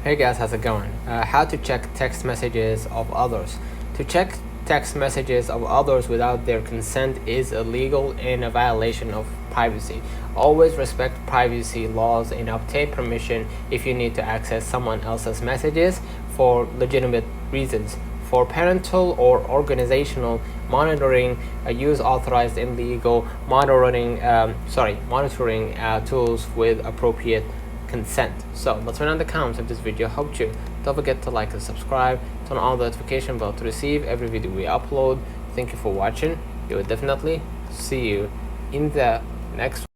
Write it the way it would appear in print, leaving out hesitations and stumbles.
Hey guys, how's it going? How to check text messages of others. To check text messages of others without their consent is illegal and a violation of privacy. Always respect privacy laws and obtain permission if you need to access someone else's messages for legitimate reasons. For parental or organizational monitoring, use authorized and legal monitoring tools with appropriate consent. So let's run on the comments if this video helped you. Don't forget to like and subscribe, turn on the notification bell to receive every video we upload. Thank you for watching. We will definitely see you in the next one.